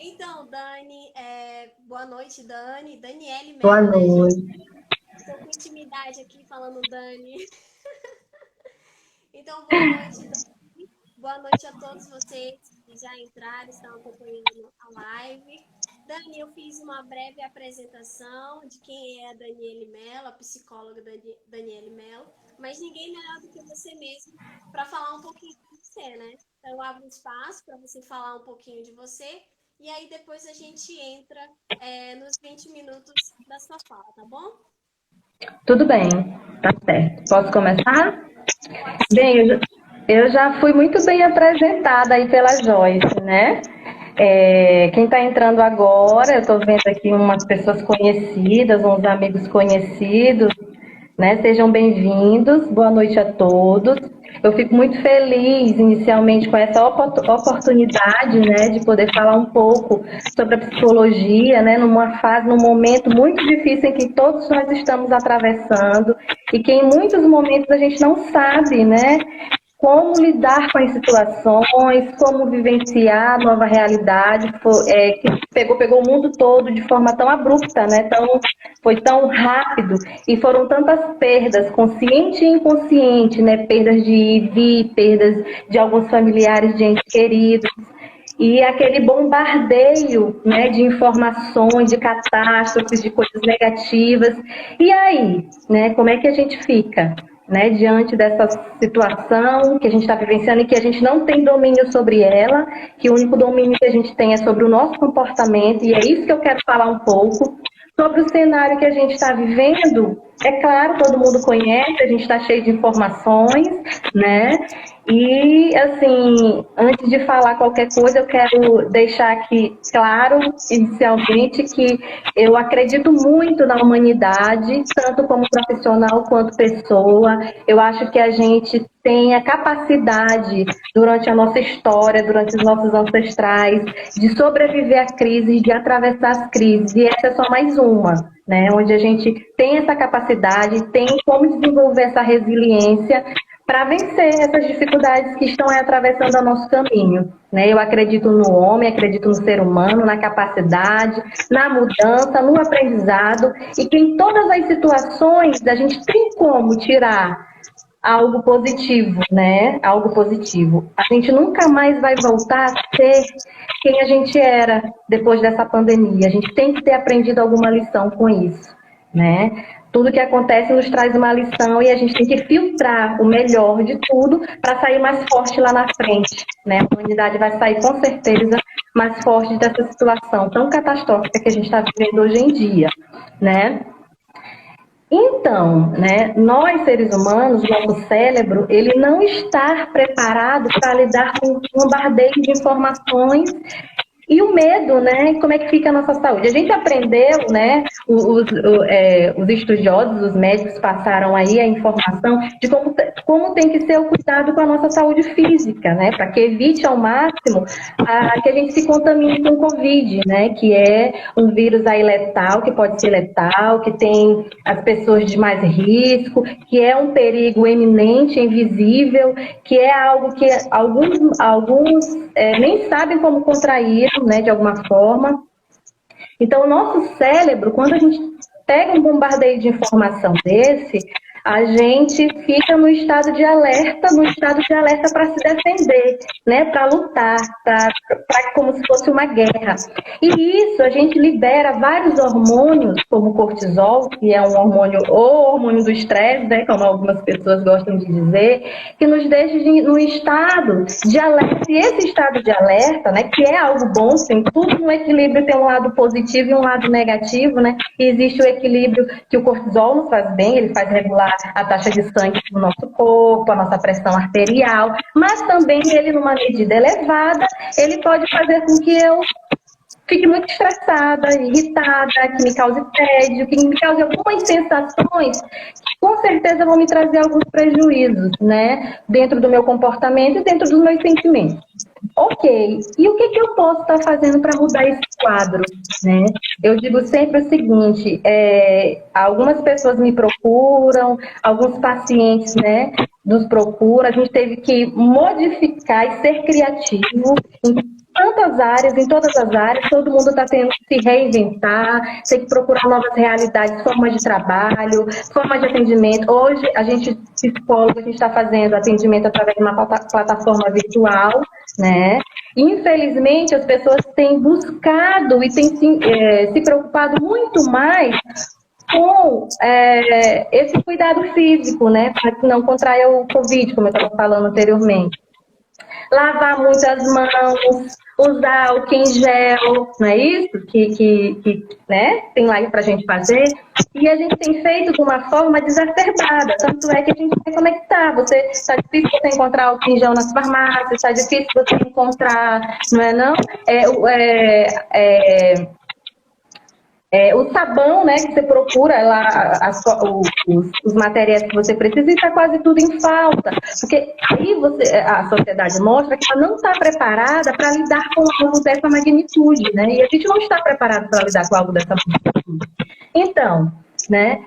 Então, Dani, boa noite, Dani. Daniele Boa Mello, né, gente? noite. Estou com intimidade aqui falando Dani. Então, boa noite, Dani. Boa noite a todos vocês que já entraram, estão acompanhando a live. Dani, eu fiz uma breve apresentação de quem é a Daniele Mello, a psicóloga Daniele Mello, mas ninguém melhor do que você mesmo para falar um pouquinho de você, né? Então, eu abro um espaço para você falar um pouquinho de você e aí depois a gente entra nos 20 minutos da sua fala, tá bom? Tudo bem, tá certo. Posso começar? Pode sim. Bem, eu já fui muito bem apresentada aí pela Joyce, né? Quem está entrando agora, eu estou vendo aqui umas pessoas conhecidas, uns amigos conhecidos, né? Sejam bem-vindos, boa noite a todos. Eu fico muito feliz inicialmente com essa oportunidade, né, de poder falar um pouco sobre a psicologia, né, numa fase, num momento muito difícil em que todos nós estamos atravessando e que em muitos momentos a gente não sabe, né, como lidar com as situações, como vivenciar a nova realidade que pegou o mundo todo de forma tão abrupta, né? Foi tão rápido e foram tantas perdas, consciente e inconsciente, né? Perdas de ir e vir, perdas de alguns familiares, de entes queridos. E aquele bombardeio, né, de informações, de catástrofes, de coisas negativas. E aí, né, como é que a gente fica, né, diante dessa situação que a gente está vivenciando e que a gente não tem domínio sobre ela, que o único domínio que a gente tem é sobre o nosso comportamento, e é isso que eu quero falar um pouco. Sobre o cenário que a gente está vivendo, é claro, todo mundo conhece, a gente está cheio de informações, né? E, assim, antes de falar qualquer coisa, eu quero deixar aqui claro, inicialmente, que eu acredito muito na humanidade, tanto como profissional quanto pessoa. Eu acho que a gente tem a capacidade, durante a nossa história, durante os nossos ancestrais, de sobreviver a crises, de atravessar as crises. E essa é só mais uma, né? Onde a gente tem essa capacidade, tem como desenvolver essa resiliência para vencer essas dificuldades que estão aí atravessando o nosso caminho. Né? Eu acredito no homem, acredito no ser humano, na capacidade, na mudança, no aprendizado, e que em todas as situações a gente tem como tirar algo positivo, né? Algo positivo. A gente nunca mais vai voltar a ser quem a gente era depois dessa pandemia. A gente tem que ter aprendido alguma lição com isso, né? Tudo que acontece nos traz uma lição e a gente tem que filtrar o melhor de tudo para sair mais forte lá na frente, né? A humanidade vai sair com certeza mais forte dessa situação tão catastrófica que a gente está vivendo hoje em dia, né? Então, né, nós seres humanos, nosso cérebro, ele não está preparado para lidar com um bombardeio de informações e o medo, né? Como é que fica a nossa saúde? A gente aprendeu, né? Os estudiosos, os médicos passaram aí a informação de como tem que ser o cuidado com a nossa saúde física, né? Para que evite ao máximo que a gente se contamine com Covid, né? Que é um vírus aí letal, que pode ser letal, que tem as pessoas de mais risco, que é um perigo eminente, invisível, que é algo que alguns nem sabem como contrair, né, de alguma forma. Então, o nosso cérebro, quando a gente pega um bombardeio de informação desse, a gente fica no estado de alerta, para se defender, né, para lutar, para como se fosse uma guerra. E isso a gente libera vários hormônios, como o cortisol, que é um hormônio, ou hormônio do estresse, né, como algumas pessoas gostam de dizer, que nos deixa no estado de alerta. E esse estado de alerta, né, que é algo bom, tem tudo no equilíbrio, tem um lado positivo e um lado negativo, né? E existe o equilíbrio que o cortisol nos faz bem, ele faz regular a taxa de sangue no nosso corpo, a nossa pressão arterial, mas também ele, numa medida elevada, ele pode fazer com que eu fique muito estressada, irritada, que me cause tédio, que me cause algumas sensações que com certeza vão me trazer alguns prejuízos, né? Dentro do meu comportamento e dentro dos meus sentimentos. Ok, e o que eu posso estar fazendo para mudar esse quadro? Né? Eu digo sempre o seguinte, algumas pessoas me procuram, alguns pacientes, nos procuram, a gente teve que modificar e ser criativo tantas áreas, em todas as áreas, todo mundo está tendo que se reinventar, tem que procurar novas realidades, formas de trabalho, formas de atendimento. Hoje, a gente, psicólogo, a gente está fazendo atendimento através de uma plataforma virtual, né? Infelizmente, as pessoas têm buscado e têm se preocupado muito mais com esse cuidado físico, né? Para que não contraia o Covid, como eu estava falando anteriormente. Lavar muito as mãos, usar álcool em gel, não é isso que né, tem lá para a gente fazer? E a gente tem feito de uma forma desacerbada, tanto é que a gente vai conectar. Está difícil você encontrar álcool em gel nas farmácias, está difícil você encontrar, não é não? O sabão, né, que você procura lá, os materiais que você precisa, e está quase tudo em falta. Porque aí a sociedade mostra que ela não está preparada para lidar com algo dessa magnitude, né? E a gente não está preparado para lidar com algo dessa magnitude. Então, né?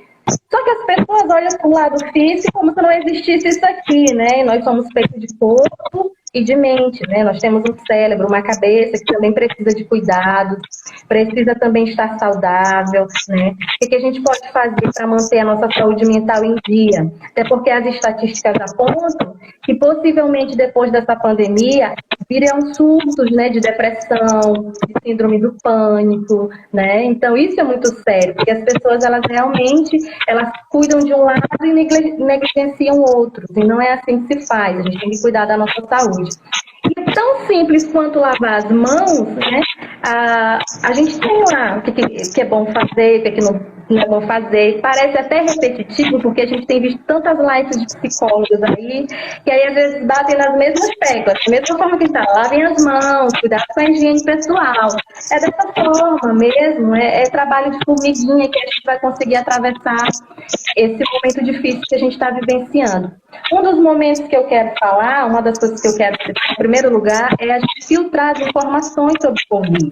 Só que as pessoas olham para o lado físico como se não existisse isso aqui, né? E nós somos feitos de corpo e de mente, né? Nós temos um cérebro, uma cabeça que também precisa de cuidados, precisa também estar saudável, né? O que a gente pode fazer para manter a nossa saúde mental em dia? Até porque as estatísticas apontam que possivelmente depois dessa pandemia virão surtos, né, de depressão, de síndrome do pânico, né? Então isso é muito sério, porque as pessoas elas cuidam de um lado e negligenciam outros, e não é assim que se faz. A gente tem que cuidar da nossa saúde. E é tão simples quanto lavar as mãos, né? A gente tem lá o que é bom fazer, o que não é bom fazer. Parece até repetitivo, porque a gente tem visto tantas lives de psicólogos aí, que aí às vezes batem nas mesmas teclas. Da mesma forma que está, lavem as mãos, cuidado com a higiene pessoal. É dessa forma mesmo, é trabalho de formiguinha que a gente vai conseguir atravessar esse momento difícil que a gente está vivenciando. Um dos momentos que eu quero falar, uma das coisas que eu quero citar em primeiro lugar, é a gente filtrar as informações sobre o Covid.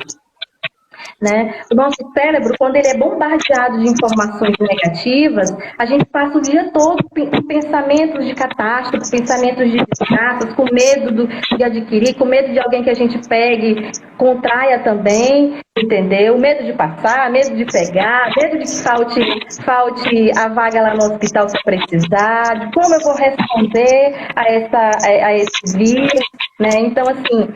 Né? O nosso cérebro, quando ele é bombardeado de informações negativas, a gente passa o dia todo com pensamentos de catástrofe, pensamentos de desgraças, com medo de adquirir, com medo de alguém que a gente pegue, contraia também, entendeu? Medo de passar, medo de pegar, medo de que falte a vaga lá no hospital se precisar, de como eu vou responder a esse vírus, né? Então, assim,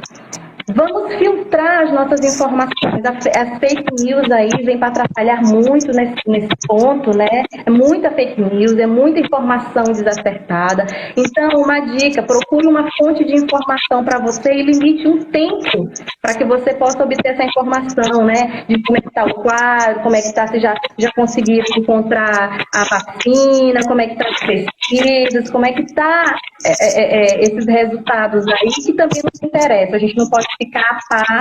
vamos filtrar as nossas informações. As fake news aí vêm para atrapalhar muito nesse ponto, né? É muita fake news, é muita informação desacertada. Então, uma dica, procure uma fonte de informação para você e limite um tempo para que você possa obter essa informação, né? De como é que está o quadro, como é que está, se já conseguiram encontrar a vacina, como é que está as pesquisas, como é que está esses resultados aí, que também nos interessa. A gente não pode ficar a par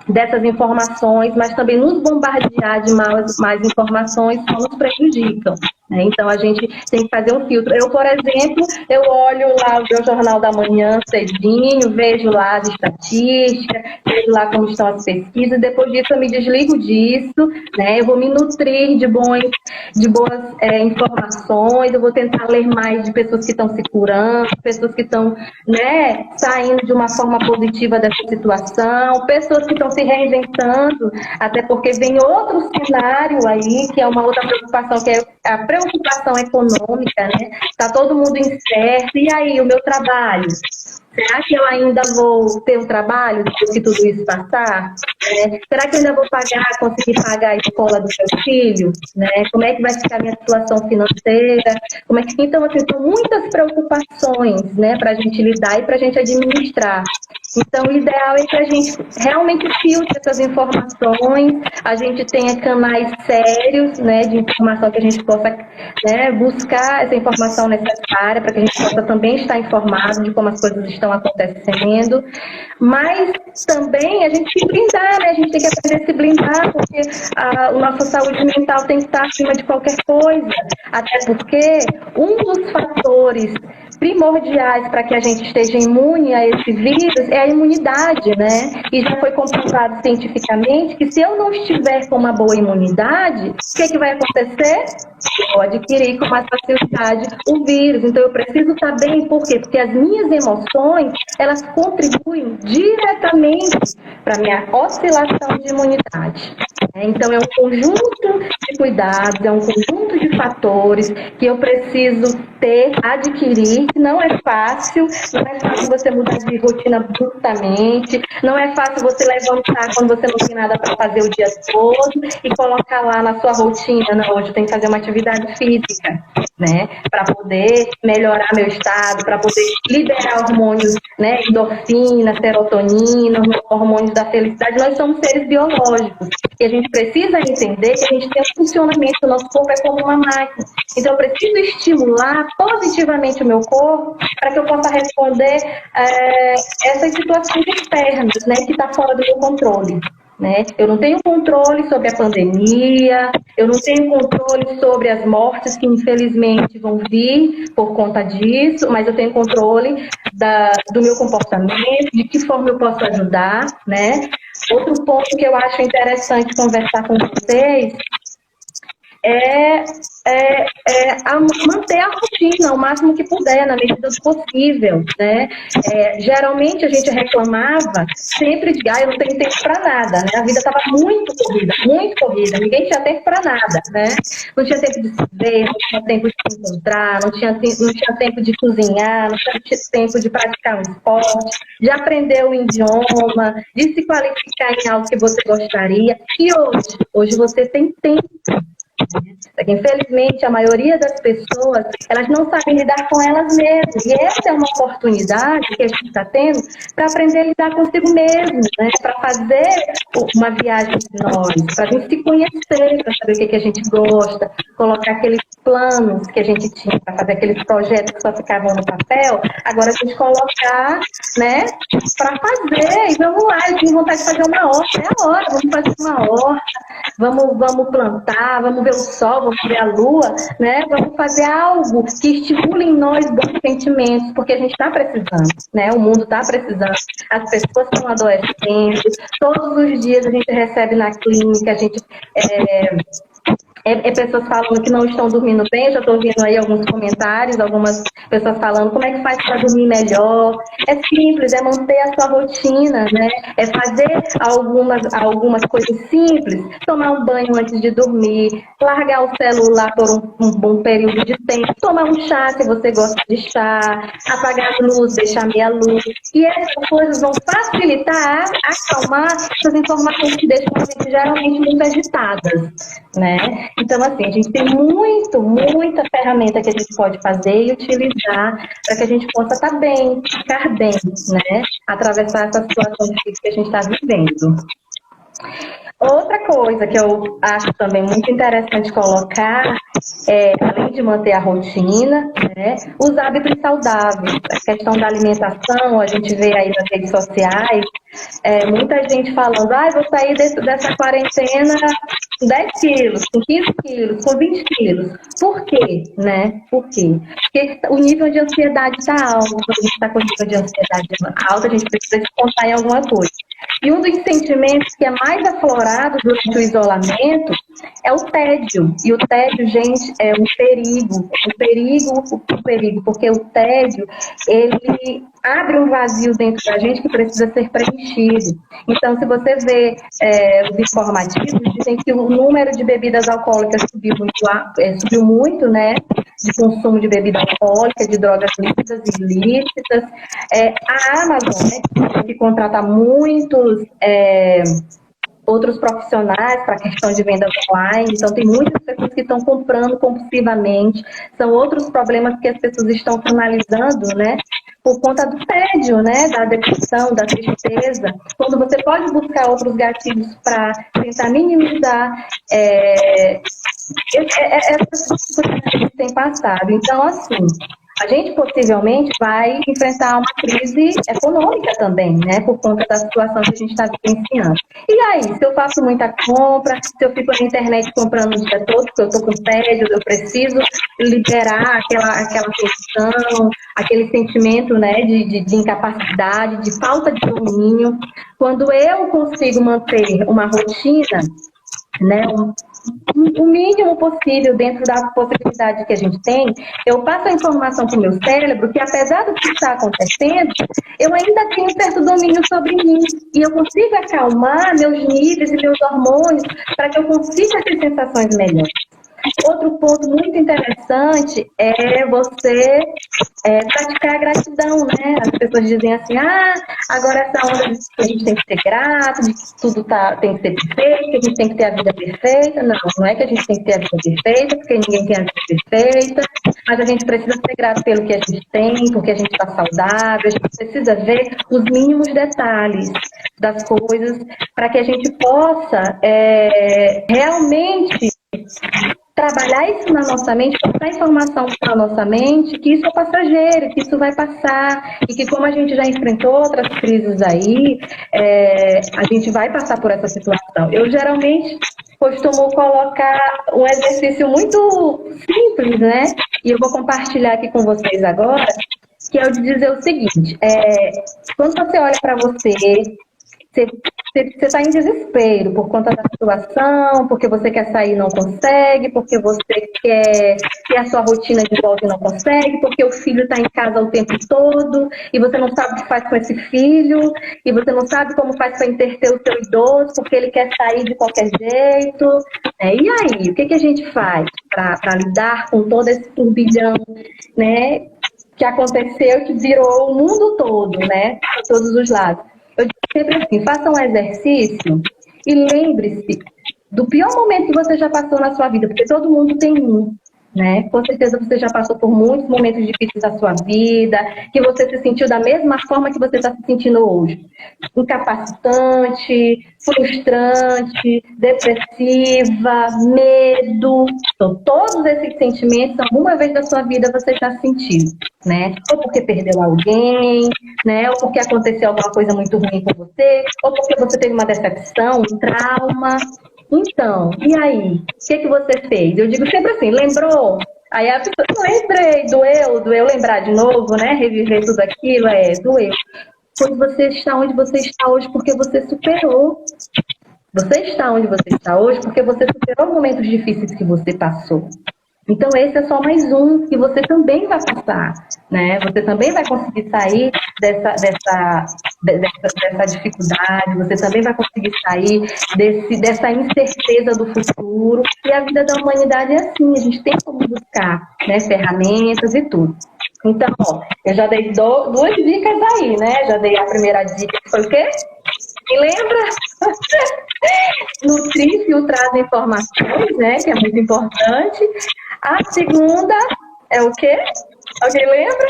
dessas informações, mas também nos bombardear de mais informações só nos prejudicam. Né? Então, a gente tem que fazer um filtro. Eu, por exemplo, eu olho lá o meu Jornal da Manhã cedinho, vejo lá as estatísticas, vejo lá como estão as pesquisas, depois disso eu me desligo disso, né? Eu vou me nutrir de boas informações, eu vou tentar ler mais de pessoas que estão se curando, pessoas que estão, né, saindo de uma forma positiva dessa situação, pessoas que estão se reinventando, até porque vem outro cenário aí, que é uma outra preocupação, que é a preocupação econômica, né? Está todo mundo incerto, e aí, o meu trabalho? Será que eu ainda vou ter um trabalho depois que tudo isso passar? Será que eu ainda vou conseguir pagar a escola do meu filho? Né? Como é que vai ficar a minha situação financeira? Então, assim, são muitas preocupações, né, para a gente lidar e para a gente administrar. Então, o ideal é que a gente realmente filtre essas informações, a gente tenha canais sérios, né, de informação que a gente possa, né, buscar essa informação necessária para que a gente possa também estar informado de como as coisas estão acontecendo, mas também a gente se blindar, né? A gente tem que aprender a se blindar, porque a nossa saúde mental tem que estar acima de qualquer coisa, até porque um dos fatores primordiais para que a gente esteja imune a esse vírus é a imunidade, né? E já foi comprovado cientificamente que se eu não estiver com uma boa imunidade, o que vai acontecer? Eu vou adquirir com mais facilidade o vírus. Então eu preciso estar bem, por quê? Porque as minhas emoções, elas contribuem diretamente para a minha oscilação de imunidade. Então é um conjunto de cuidados, é um conjunto de fatores que eu preciso adquirir. Não é fácil você mudar de rotina bruscamente, não é fácil você levantar quando você não tem nada para fazer o dia todo e colocar lá na sua rotina, não, hoje eu tenho que fazer uma atividade física, né, para poder melhorar meu estado, para poder liberar hormônios, né, endorfina, serotonina, hormônios da felicidade. Nós somos seres biológicos e a gente precisa entender que a gente tem um funcionamento, o nosso corpo é como uma máquina. Então eu preciso estimular positivamente o meu corpo para que eu possa responder essas situações externas, né, que está fora do meu controle. Né? Eu não tenho controle sobre a pandemia, eu não tenho controle sobre as mortes que infelizmente vão vir por conta disso, mas eu tenho controle do meu comportamento, de que forma eu posso ajudar, né? Outro ponto que eu acho interessante conversar com vocês é manter a rotina o máximo que puder, na medida do possível, né? Geralmente a gente reclamava sempre de, eu não tenho tempo para nada, né? A vida estava muito corrida, ninguém tinha tempo para nada, né? Não tinha tempo de se ver, não tinha tempo de se encontrar, não tinha tempo de cozinhar, não tinha tempo de praticar um esporte, de aprender um idioma, de se qualificar em algo que você gostaria. E hoje você tem tempo. Infelizmente, a maioria das pessoas, elas não sabem lidar com elas mesmas. E essa é uma oportunidade que a gente está tendo para aprender a lidar consigo mesmo, né? Para fazer uma viagem de nós, para a gente se conhecer, para saber o que a gente gosta, colocar aqueles planos que a gente tinha para fazer aqueles projetos que só ficavam no papel, agora a gente colocar, né, para fazer. E vamos lá, eu tenho vontade de fazer uma horta, é a hora, vamos fazer uma horta, vamos plantar, vamos ver o sol, vamos ver a lua, né? Vamos fazer algo que estimule em nós bons sentimentos, porque a gente está precisando, né? O mundo está precisando, as pessoas estão adoecendo, todos os dias a gente recebe na clínica, a gente pessoas falando que não estão dormindo bem. Eu já estou ouvindo aí alguns comentários, algumas pessoas falando como é que faz para dormir melhor. É simples, é manter a sua rotina, né? É fazer algumas coisas simples, tomar um banho antes de dormir, largar o celular por um bom período de tempo, tomar um chá se você gosta de chá, apagar a luz, deixar meia luz. E essas coisas vão facilitar, acalmar essas informações que deixam a gente geralmente muito agitadas, né? Então, assim, a gente tem muita ferramenta que a gente pode fazer e utilizar para que a gente possa estar bem, ficar bem, né? Atravessar essa situação difícil que a gente está vivendo. Outra coisa que eu acho também muito interessante colocar além de manter a rotina, né, os hábitos saudáveis. A questão da alimentação, a gente vê aí nas redes sociais, muita gente falando, vou sair dessa quarentena com 10 quilos, com 15 quilos, com 20 quilos. Por quê? Né? Por quê? Porque o nível de ansiedade está alto. Quando a gente está com o nível de ansiedade alto, a gente precisa descontar em alguma coisa. E um dos sentimentos que é mais aflorado durante o isolamento é o tédio. E o tédio, gente, é um perigo, porque o tédio, ele abre um vazio dentro da gente que precisa ser preenchido. Então, se você vê os informativos, dizem que o número de bebidas alcoólicas subiu muito, né? De consumo de bebida alcoólica, de drogas lícitas e ilícitas. A Amazon, né, que contrata muitos outros profissionais para a questão de vendas online, então tem muitas pessoas que estão comprando compulsivamente, são outros problemas que as pessoas estão finalizando, né, por conta do tédio, né, da depressão, da tristeza, quando você pode buscar outros gatilhos para tentar minimizar essas coisas que a gente tem passado. Então, assim, a gente possivelmente vai enfrentar uma crise econômica também, né? Por conta da situação que a gente está vivenciando. E aí, se eu faço muita compra, se eu fico na internet comprando o dia todo, porque eu estou com tédio, eu preciso liberar aquela tensão, aquele sentimento, né, de incapacidade, de falta de domínio. Quando eu consigo manter uma rotina, né, o mínimo possível dentro da possibilidade que a gente tem, eu passo a informação para o meu cérebro que, apesar do que está acontecendo, eu ainda tenho certo domínio sobre mim e eu consigo acalmar meus níveis e meus hormônios para que eu consiga ter sensações melhores. Outro ponto muito interessante é você praticar a gratidão, né? As pessoas dizem assim, agora essa onda de que a gente tem que ser grato, de que tudo tem que ser perfeito, que a gente tem que ter a vida perfeita. Não, não é que a gente tem que ter a vida perfeita, porque ninguém tem a vida perfeita, mas a gente precisa ser grato pelo que a gente tem, porque a gente está saudável, a gente precisa ver os mínimos detalhes das coisas para que a gente possa realmente trabalhar isso na nossa mente, passar informação para a nossa mente que isso é passageiro, que isso vai passar e que como a gente já enfrentou outras crises aí, a gente vai passar por essa situação. Eu geralmente costumo colocar um exercício muito simples, né? E eu vou compartilhar aqui com vocês agora, que é o de dizer o seguinte, quando você olha para você está em desespero por conta da situação, porque você quer sair e não consegue, porque você quer ter a sua rotina de volta e não consegue, porque o filho está em casa o tempo todo e você não sabe o que faz com esse filho, e você não sabe como faz para entreter o seu idoso, porque ele quer sair de qualquer jeito. E aí, o que a gente faz para lidar com todo esse turbilhão, né, que aconteceu, que virou o mundo todo, né, para todos os lados? Eu digo sempre assim, faça um exercício e lembre-se do pior momento que você já passou na sua vida, porque todo mundo tem um, né? Com certeza você já passou por muitos momentos difíceis da sua vida, que você se sentiu da mesma forma que você está se sentindo hoje. Incapacitante, frustrante, depressiva, medo. Então, todos esses sentimentos, alguma vez da sua vida você já sentiu, né? Ou porque perdeu alguém, né? Ou porque aconteceu alguma coisa muito ruim com você, ou porque você teve uma decepção, um trauma. Então, e aí? O que você fez? Eu digo sempre assim, lembrou? Aí a pessoa, lembrei, doeu lembrar de novo, né? Reviver tudo aquilo, doeu. Pois você está onde você está hoje porque você superou. Você está onde você está hoje porque você superou momentos difíceis que você passou. Então, esse é só mais um que você também vai passar, né? Você também vai conseguir sair dessa dificuldade, você também vai conseguir sair dessa incerteza do futuro. E a vida da humanidade é assim, a gente tem como buscar, né, ferramentas e tudo. Então, eu já dei duas dicas aí, né? Já dei a primeira dica, que foi o quê? Me lembra? Nutrir, filtrar as informações, né? Que é muito importante. A segunda é o quê? Alguém lembra?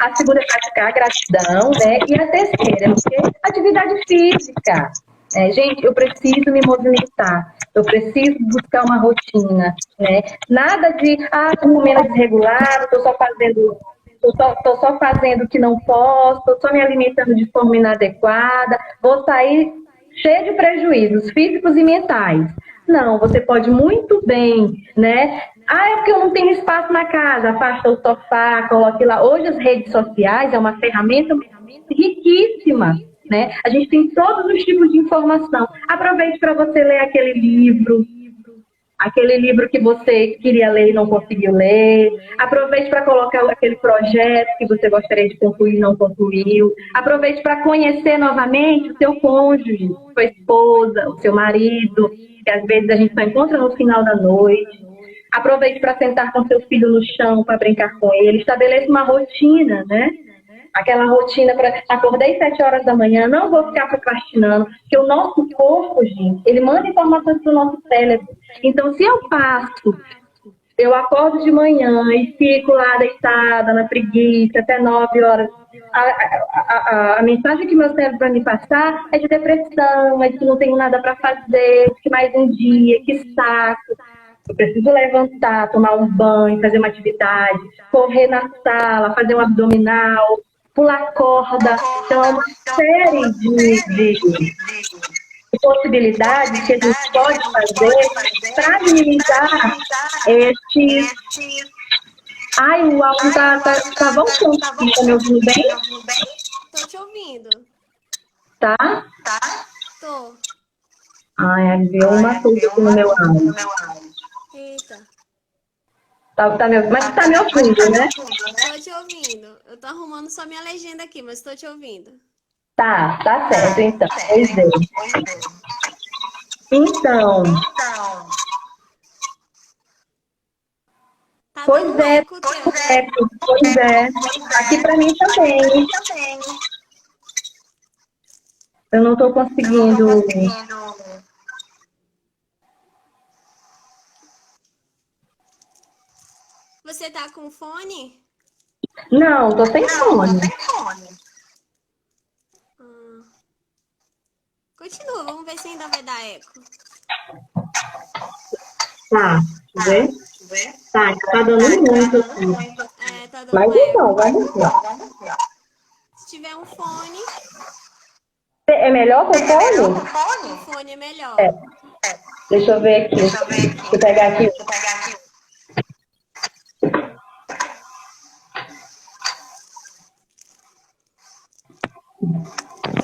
A segunda é praticar a gratidão, né? E a terceira é o quê? Atividade física. Gente, eu preciso me movimentar. Eu preciso buscar uma rotina, né? Nada de, estou comendo desregulado, estou só fazendo o que não posso, estou só me alimentando de forma inadequada, vou sair cheio de prejuízos físicos e mentais. Não, você pode muito bem, né? É porque eu não tenho espaço na casa, afasta o sofá, coloque lá. Hoje as redes sociais é uma ferramenta riquíssima, né? A gente tem todos os tipos de informação. Aproveite para você ler aquele livro que você queria ler e não conseguiu ler. Aproveite para colocar aquele projeto que você gostaria de concluir e não concluiu. Aproveite para conhecer novamente o seu cônjuge, sua esposa, o seu marido, que às vezes a gente só encontra no final da noite. Aproveite para sentar com seu filho no chão, para brincar com ele. Estabeleça uma rotina, né? Aquela rotina para acordei 7 horas da manhã, não vou ficar procrastinando, porque o nosso corpo, gente, ele manda informações para o nosso cérebro. Então, se eu acordo de manhã e fico lá deitada na preguiça até 9 horas, a mensagem que meu cérebro vai me passar é de depressão, é de que não tenho nada para fazer, que mais um dia, que saco. Eu preciso levantar, tomar um banho, fazer uma atividade, correr na sala, fazer um abdominal, pular corda. Então, é uma série de possibilidades que a gente pode fazer para minimizar estes. Ai, o áudio tá voltando. Você tá me ouvindo bem? Tô te ouvindo. Tá? Tô. Ai, viu uma coisa aqui no meu áudio. Eita. Mas tá me ouvindo, né? Tô te ouvindo. Eu tô arrumando só minha legenda aqui, mas tô te ouvindo. Tá certo, então. Pois é. Então, Tá pois dando é, eco teu. pois é. Aqui pra mim também. Eu não tô conseguindo. Você tá com fone? Não, tô sem fone. Ah. Continua, vamos ver se ainda vai dar eco. Tá, deixa eu ver. Tá dando muito aqui. Tá dando Mas eco. então, vamos ver. Se tiver um fone, É melhor com fone? o fone é melhor. É. Deixa eu ver aqui. Deixa eu pegar aqui.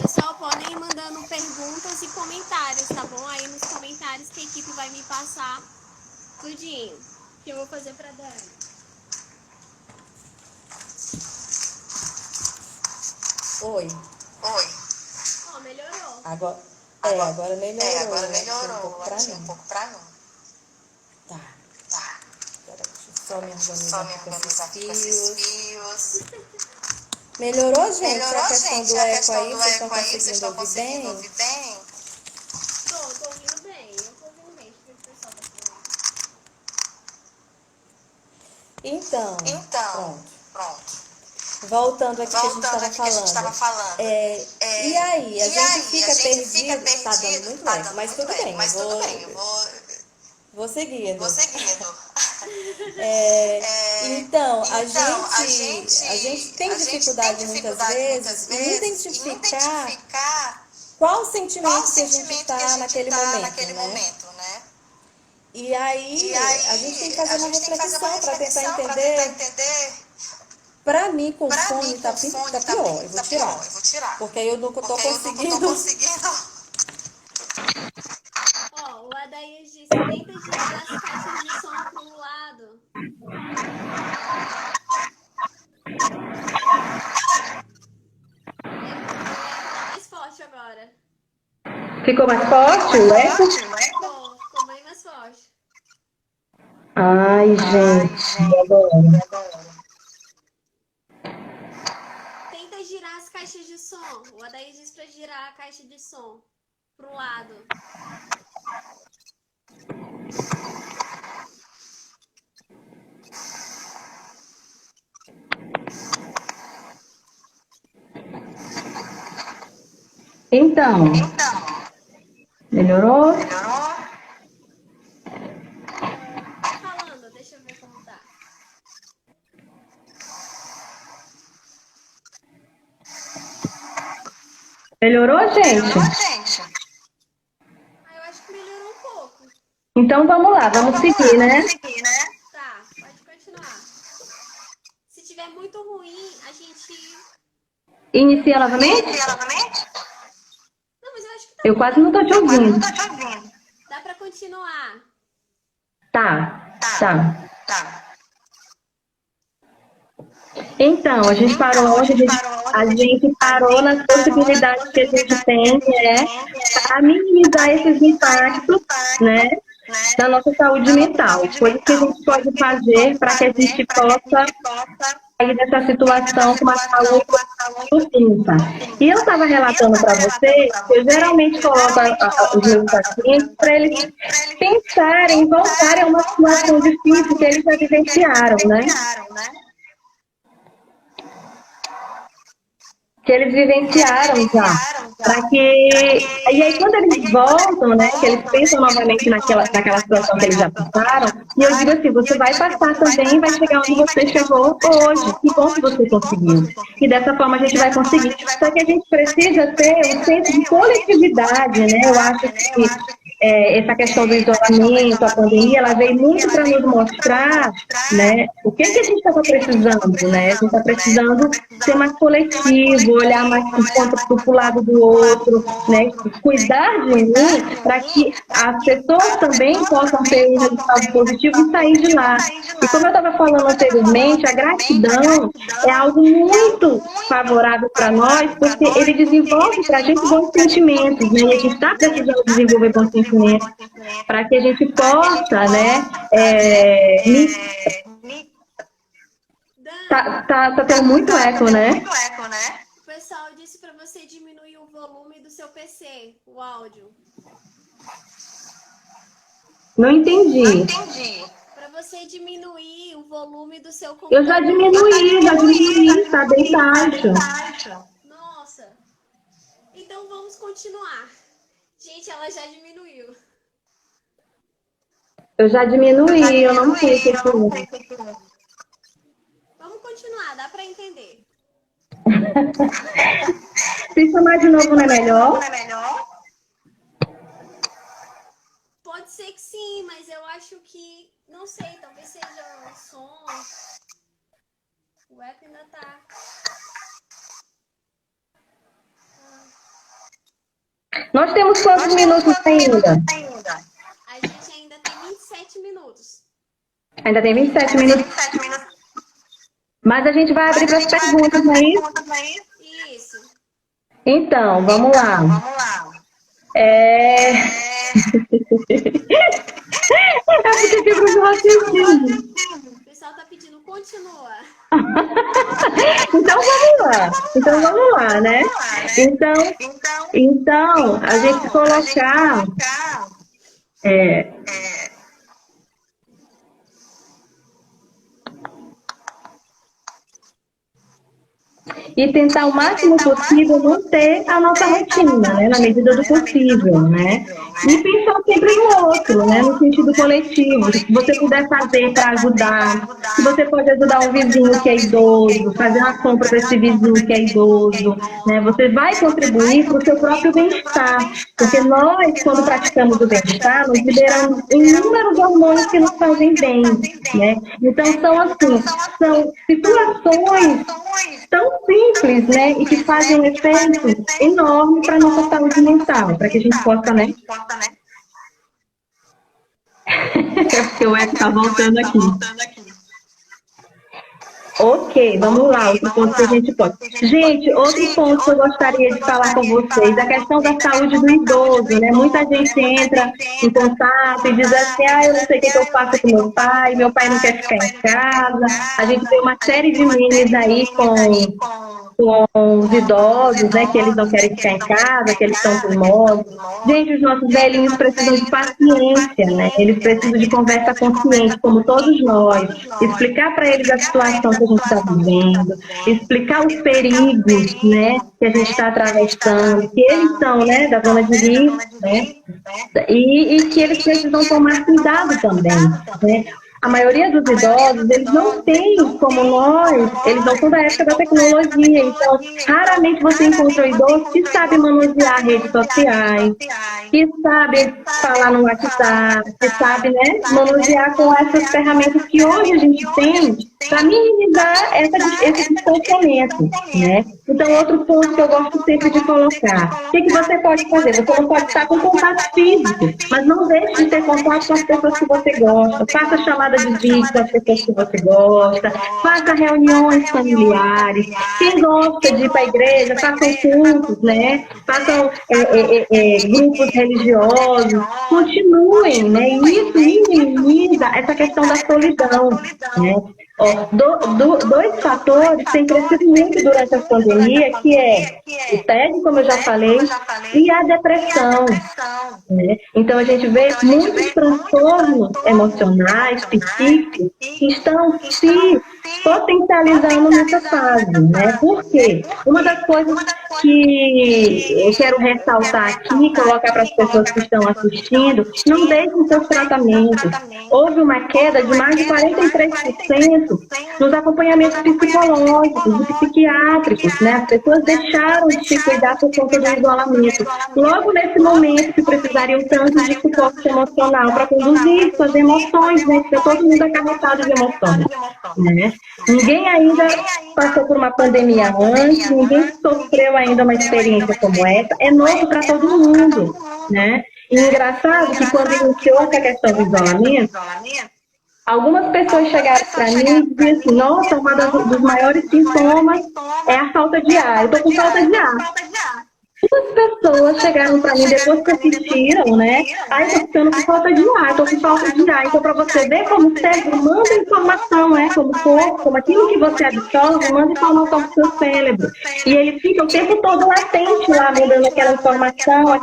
Pessoal, podem ir mandando perguntas e comentários, tá bom? Aí nos comentários que a equipe vai me passar tudinho que eu vou fazer pra Dani. Oi. Ó, melhorou. Agora melhorou. Um pouco pra mim. Tá. Agora deixa eu só me organizar aqui com esses fios. Melhorou, gente? A questão do eco aí, vocês estão conseguindo ouvir bem? Tô ouvindo bem. Eu tô ouvindo bem. Deixa eu ver o pessoal tá falando. Então, pronto. Voltando aqui que a gente estava falando. E aí, a gente fica perdido. Tá dando muito eco, mas tudo bem. Vou seguindo. Então, a gente tem dificuldade muitas vezes em identificar qual sentimento que a gente está naquele momento, né? E aí, a gente tem que fazer uma reflexão para tentar entender. Pra mim, com fone tá pior. Eu vou tirar. Porque aí eu não tô conseguindo. Ó, o Adair disse: tenta girar as caixas de som pro lado. O eco tá mais forte agora. Ficou mais forte o eco? Ficou bem mais forte. Ai, gente. E agora? Tenta girar as caixas de som. O Adair disse pra girar a caixa de som pro lado. Então, melhorou? Tá falando, deixa eu ver como tá. Melhorou, gente? Eu acho que melhorou um pouco. Então vamos lá, vamos seguir, né? Tá, pode continuar. Se tiver muito ruim, a gente... Inicia novamente? Não, mas eu acho que tá Eu bom. quase não tô te ouvindo. Dá pra continuar. Tá. Então, a gente parou onde a gente parou nas possibilidades que a gente tem, para minimizar esses impactos, né, na nossa saúde mental. Coisas que a gente pode fazer para que a gente possa sair dessa situação com uma saúde sucinta. E eu estava relatando para vocês que eu geralmente coloco os meus pacientes para eles pensarem, voltarem a uma situação difícil que eles já vivenciaram, né? Que eles vivenciaram já. para que... E aí, quando eles voltam, né, que eles pensam novamente naquela situação que eles já passaram, e eu digo assim, você vai passar também, vai chegar onde você chegou hoje, que bom que você conseguiu. E dessa forma a gente vai conseguir. Só que a gente precisa ter um senso de coletividade, né? Eu acho que essa questão do isolamento, a pandemia, ela veio muito para nos mostrar, né, o que a gente estava precisando, né? A gente está precisando ser mais coletivo, olhar mais para o lado do outro, né? Cuidar de mim para que as pessoas também possam ter um resultado positivo e sair de lá. E como eu estava falando anteriormente, a gratidão é algo muito favorável para nós, porque ele desenvolve para a gente bons sentimentos, né? E a gente está precisando desenvolver bons sentimentos para que a gente possa, né? Tá tendo muito eco, né? O pessoal disse para você diminuir o volume do seu PC, o áudio. Não entendi. Para você diminuir o volume do seu computador. Eu já diminuí, tá bem baixo. Nossa. Então vamos continuar. Gente, ela já diminuiu. Eu já diminuí, eu não sei se Vamos continuar, dá para entender. Se chamar de novo não é melhor? Pode ser que sim, mas eu acho que... Não sei, talvez seja o som. O eco ainda tá... Nós temos quantos minutos ainda? A gente ainda tem 27 minutos. Ainda tem 27 minutos. Mas a gente vai abrir para as perguntas, não é isso? Isso. Então, vamos lá. É porque fico no raciocínio. O pessoal tá pedindo continua. Então vamos lá, né? Então a gente colocar e tentar o máximo possível manter a nossa rotina, né, na medida do possível, né? E pensar sempre no outro, né, no sentido coletivo. Se você puder fazer para ajudar, se você pode ajudar um vizinho que é idoso, fazer uma compra para esse vizinho que é idoso, né, você vai contribuir para o seu próprio bem-estar. Porque nós, quando praticamos o bem-estar, nós liberamos inúmeros hormônios que nos fazem bem, né? Então são situações tão simples, né, e que fazem um efeito enorme para a nossa saúde mental, para que a gente possa, né? Porque o eco está voltando aqui. Ok, vamos lá, outro ponto que a gente pode. Gente, outro ponto que eu gostaria de falar com vocês, a questão da saúde do idoso, né? Muita gente entra em contato e diz assim, eu não sei o que eu faço com meu pai não quer ficar em casa. A gente tem uma série de memes aí com os idosos, né, que eles não querem ficar em casa, que eles estão teimosos. Gente, os nossos velhinhos precisam de paciência, né? Eles precisam de conversa consciente, como todos nós. Explicar para eles a situação que a gente está vivendo, explicar os perigos, né, que a gente está atravessando, que eles são, né, da zona de risco, né, e que eles precisam tomar cuidado também, né? A maioria dos idosos, eles não têm como nós, eles não são da época da tecnologia, então raramente você encontra um idoso que sabe manusear redes sociais, que sabe falar no WhatsApp, que sabe, né, manusear com essas ferramentas que hoje a gente tem para minimizar esse distanciamento, né? Então, outro ponto que eu gosto sempre de colocar, o que você pode fazer? Você não pode estar com contato físico, mas não deixe de ter contato com as pessoas que você gosta, faça chamada de vídeo com as pessoas que você gosta, faça reuniões familiares, quem gosta de ir para a igreja, façam cultos, né? Façam grupos religiosos, continuem, né? E isso minimiza essa questão da solidão, né? Dois fatores têm crescido muito durante a pandemia, que é o tédio, como eu já falei, e a depressão, né? Então, a gente vê muitos transtornos emocionais, psíquicos, que estão se potencializando nessa fase, né? Por quê? Uma das coisas que eu quero ressaltar aqui, colocar para as pessoas que estão assistindo, não deixem seus tratamentos. Houve uma queda de mais de 43% nos acompanhamentos psicológicos e psiquiátricos, né? As pessoas deixaram de se cuidar por conta do isolamento. Logo nesse momento que precisariam tanto de suporte emocional para conduzir suas emoções, né? Porque todo mundo é acarretado de emoções, né? Ninguém ainda passou por uma pandemia antes, ninguém sofreu ainda uma experiência como essa, é novo para todo mundo, né? E engraçado que quando iniciou essa questão do isolamento, algumas pessoas chegaram para mim e diziam assim, nossa, dos maiores sintomas é a falta de ar, eu estou com falta de ar. Duas pessoas chegaram para mim depois que assistiram, né? Ai, tô ficando com falta de ar, tô com falta de ar. Então, para você ver como o cérebro manda informação, né? Como o corpo, como aquilo que você absorve, manda informação para o seu cérebro. E ele fica o tempo todo latente lá, mandando aquela informação.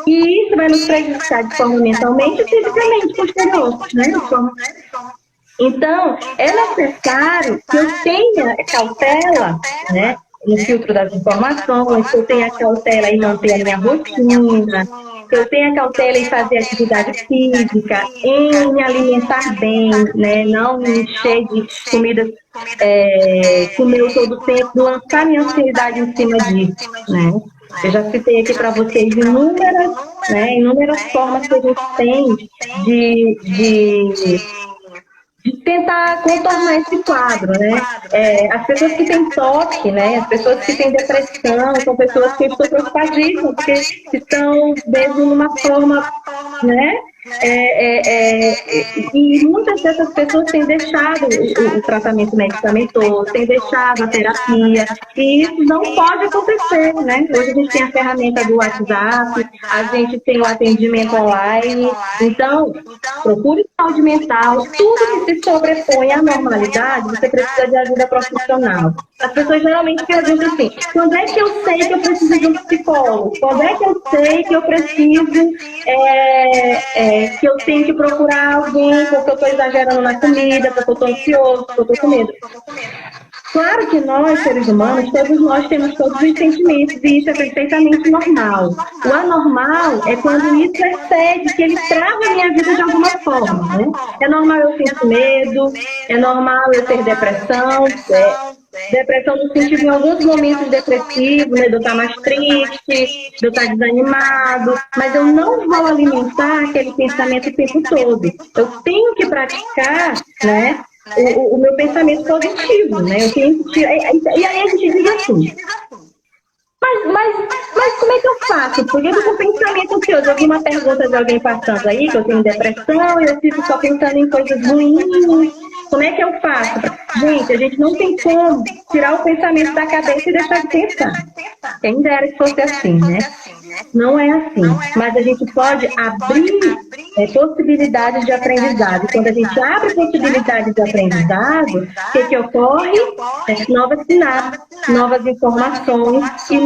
E isso vai nos prejudicar de forma mentalmente e fisicamente posterior, né? Então, é necessário que eu tenha cautela, né? No filtro das informações, que eu tenha cautela em manter a minha rotina, que eu tenha cautela em fazer atividade física, em me alimentar bem, né? Não me encher de comidas, comer todo o tempo, lançar minha ansiedade em cima disso, né? Eu já citei aqui para vocês inúmeras formas que a gente tem de tentar contornar esse quadro, né? As pessoas que têm toque, né? As pessoas que têm depressão, são pessoas que eu estou preocupadíssima, porque estão mesmo numa forma, né? E muitas dessas pessoas têm deixado o tratamento medicamentoso, têm deixado a terapia, e isso não pode acontecer, né? Hoje a gente tem a ferramenta do WhatsApp, a gente tem o atendimento online, então procure saúde mental, tudo que se sobrepõe à normalidade, você precisa de ajuda profissional. As pessoas geralmente perguntam assim, quando é que eu sei que eu preciso de um psicólogo? Quando é que eu sei que eu preciso, que eu tenho que procurar alguém porque eu estou exagerando na comida, porque eu estou ansioso, porque eu estou com medo? Claro que nós, seres humanos, todos nós temos todos os sentimentos e isso é perfeitamente normal. O anormal é quando isso excede, que ele trava a minha vida de alguma forma, né? É normal eu sentir medo, é normal eu ter depressão, depressão no sentido em alguns momentos depressivos, né? De eu estar mais triste, de eu estar desanimado, mas eu não vou alimentar aquele pensamento o tempo todo. Eu tenho que praticar, né? O meu pensamento positivo, né? Eu tenho que tirar, e aí a gente diz assim, mas como é que eu faço? Porque eu tô com pensamento ansioso. Eu vi uma pergunta de alguém passando aí, que eu tenho depressão, e eu fico só pensando em coisas ruins. Como é que eu faço? Gente, a gente não tem como tirar o pensamento da cabeça e deixar de pensar. Quem dera que fosse assim, né? Não é assim, mas a gente pode abrir possibilidades de aprendizado. Quando a gente abre possibilidades de aprendizado, o que ocorre? Novas sinapses, novas informações e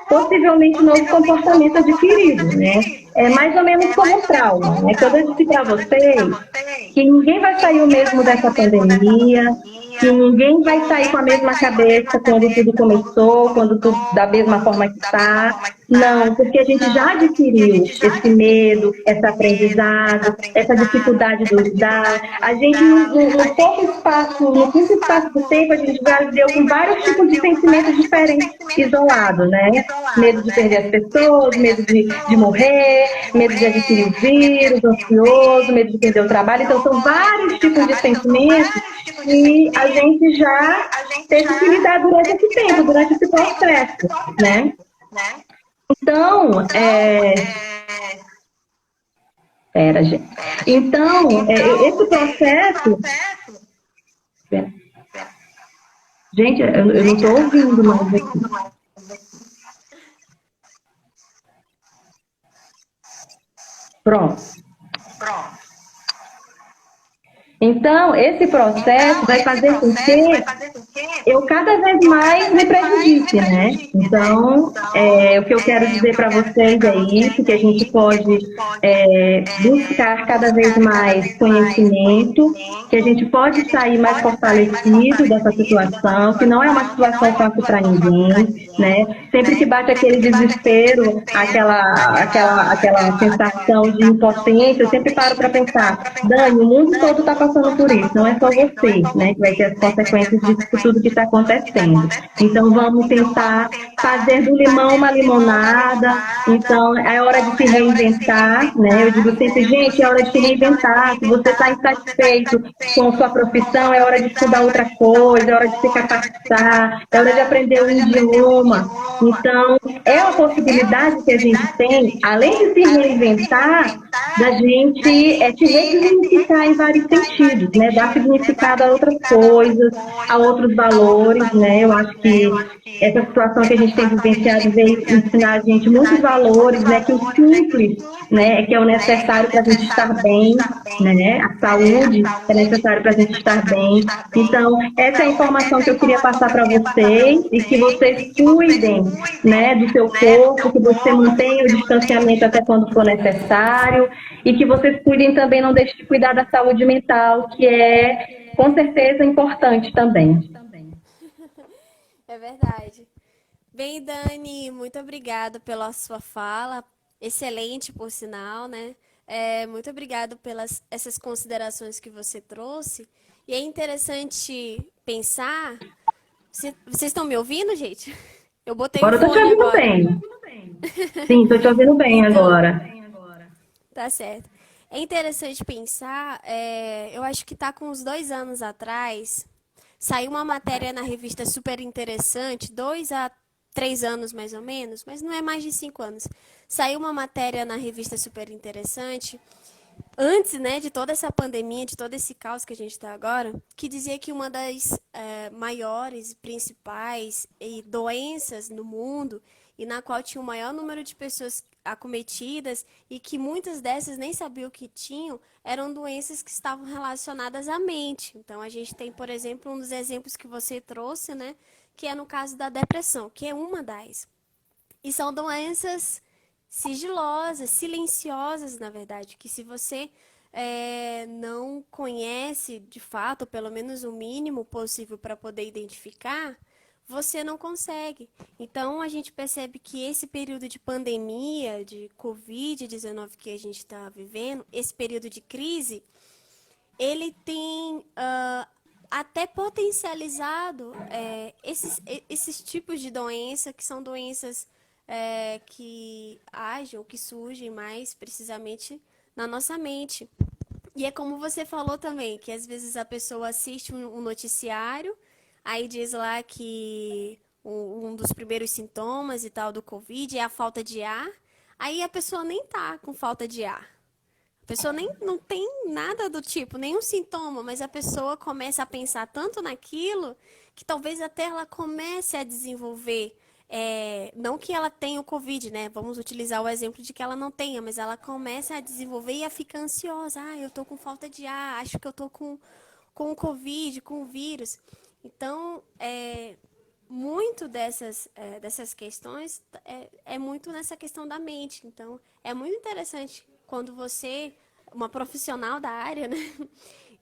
possivelmente novo comportamento adquirido, né? É mais ou menos como um trauma, né? Quando eu disse para vocês que ninguém vai sair o mesmo dessa pandemia, que ninguém vai sair com a mesma cabeça quando tudo começou, quando tudo da mesma forma que está. Não, porque a gente já adquiriu esse medo, esse aprendizado, essa dificuldade de lidar. A gente, no pouco espaço, no curto espaço do tempo, a gente já lidou com vários tipos de sentimentos diferentes, isolados, né? Medo de perder as pessoas, medo de morrer, medo de adquirir o vírus, ansioso, medo de perder o trabalho. Então, são vários tipos de sentimentos e a gente já teve que lidar durante esse tempo, durante esse processo, né? Então, gente. Então, esse processo... Gente, eu não estou ouvindo mais aqui. Pronto. Então, esse processo vai fazer com que eu cada vez mais me prejudique, né? Então, o que eu quero dizer para vocês é isso, que a gente pode buscar cada vez mais conhecimento, que a gente pode sair mais fortalecido dessa situação, que não é uma situação fácil para ninguém, né? Sempre que bate aquele desespero, aquela sensação de impotência, eu sempre paro para pensar, Dani, o mundo todo está passando por isso, não é só você, né, que vai ter as consequências disso tudo que está acontecendo. Então vamos tentar fazer do limão uma limonada. Então é hora de se reinventar, né? Eu digo sempre, gente, é hora de se reinventar. Se você está insatisfeito com sua profissão, é hora de estudar outra coisa, é hora de se capacitar, é hora de aprender um idioma. Então é uma possibilidade que a gente tem, além de se reinventar, da gente se ressignificar em vários sentidos, né? Dar significado a outras coisas, a outros valores, né? Eu acho que essa situação que a gente tem vivenciado veio ensinar a gente muitos valores, né? Que o simples, né? Que é o necessário para a gente estar bem, né? A saúde é necessário para a gente estar bem. Então, essa é a informação que eu queria passar para vocês e que vocês cuidem, né? Do seu corpo, que você mantenha o distanciamento até quando for necessário e que vocês cuidem também, não deixem de cuidar da saúde mental, que é, com certeza, importante também. É verdade. Bem, Dani, muito obrigada pela sua fala, excelente por sinal, né? Muito obrigado pelas essas considerações que você trouxe. E é interessante pensar. Vocês estão me ouvindo, gente? Eu botei Agora o eu tô te fone ouvindo agora. bem. Sim, tô te ouvindo bem agora. Tá certo. É interessante pensar, eu acho que tá com uns 2 anos atrás, saiu uma matéria na revista super interessante, 2 a 3 anos mais ou menos, mas não é mais de 5 anos. Saiu uma matéria na revista super interessante, antes, né, de toda essa pandemia, de todo esse caos que a gente está agora, que dizia que uma das maiores, principais doenças no mundo e na qual tinha o maior número de pessoas acometidas e que muitas dessas nem sabiam o que tinham, eram doenças que estavam relacionadas à mente. Então, a gente tem, por exemplo, um dos exemplos que você trouxe, né, que é no caso da depressão, que é uma das. E são doenças sigilosas, silenciosas, na verdade, que se você não conhece de fato, ou pelo menos o mínimo possível para poder identificar, você não consegue. Então, a gente percebe que esse período de pandemia, de Covid-19 que a gente está vivendo, esse período de crise, ele tem até potencializado esses tipos de doença, que são doenças que agem ou que surgem mais precisamente na nossa mente. E é como você falou também, que às vezes a pessoa assiste um noticiário, aí diz lá que um dos primeiros sintomas e tal do Covid é a falta de ar, aí a pessoa nem tá com falta de ar. A pessoa nem não tem nada do tipo, nenhum sintoma, mas a pessoa começa a pensar tanto naquilo que talvez até ela comece a desenvolver, não que ela tenha o Covid, né? Vamos utilizar o exemplo de que ela não tenha, mas ela começa a desenvolver e a ficar ansiosa. Ah, eu tô com falta de ar, acho que eu tô com o Covid, com o vírus. Então, muito dessas questões é muito nessa questão da mente. Então, é muito interessante quando você, uma profissional da área, né,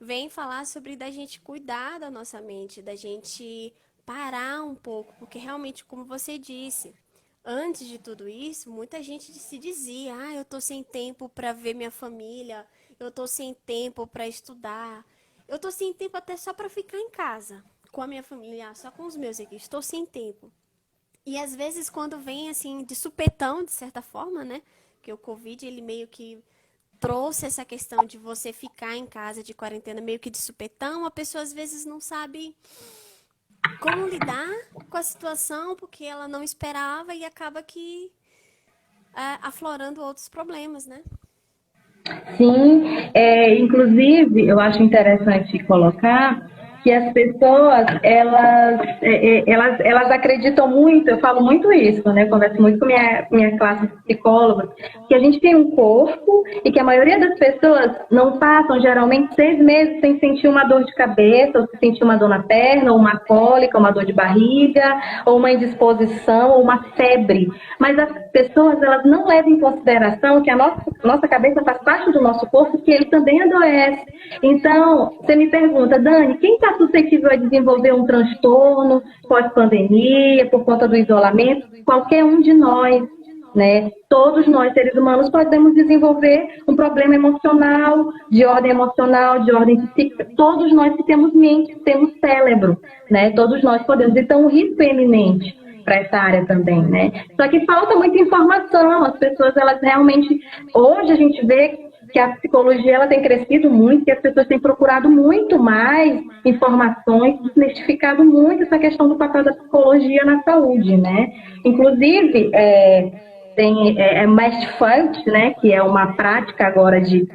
vem falar sobre da gente cuidar da nossa mente, da gente parar um pouco, porque realmente, como você disse, antes de tudo isso, muita gente se dizia, eu tô sem tempo para ver minha família, eu tô sem tempo para estudar, eu tô sem tempo até só para ficar em casa com a minha família, só com os meus aqui, estou sem tempo. E às vezes quando vem assim de supetão, de certa forma, né, que o Covid ele meio que trouxe essa questão de você ficar em casa de quarentena meio que de supetão, a pessoa às vezes não sabe como lidar com a situação, porque ela não esperava e acaba que aflorando outros problemas, né? Sim, inclusive, eu acho interessante colocar que as pessoas, elas acreditam muito, eu falo muito isso, né? Eu converso muito com minha classe de psicólogos, que a gente tem um corpo e que a maioria das pessoas não passam, geralmente, 6 meses sem sentir uma dor de cabeça, ou se sentir uma dor na perna, ou uma cólica, uma dor de barriga, ou uma indisposição, ou uma febre. Mas as pessoas, elas não levam em consideração que a nossa cabeça faz parte do nosso corpo, que ele também adoece. Então, você me pergunta, Dani, quem está suscetível a desenvolver um transtorno pós-pandemia, por conta do isolamento? Qualquer um de nós, né? Todos nós, seres humanos, podemos desenvolver um problema emocional, de ordem psíquica. Todos nós que temos mente, temos cérebro, né? Todos nós podemos. Então, o risco é iminente para essa área também, né? Só que falta muita informação. As pessoas, elas realmente... Hoje a gente vê que a psicologia ela tem crescido muito, que as pessoas têm procurado muito mais informações, desmistificado muito essa questão do papel da psicologia na saúde, né? Inclusive, tem Mindfulness, né? Que é uma prática agora de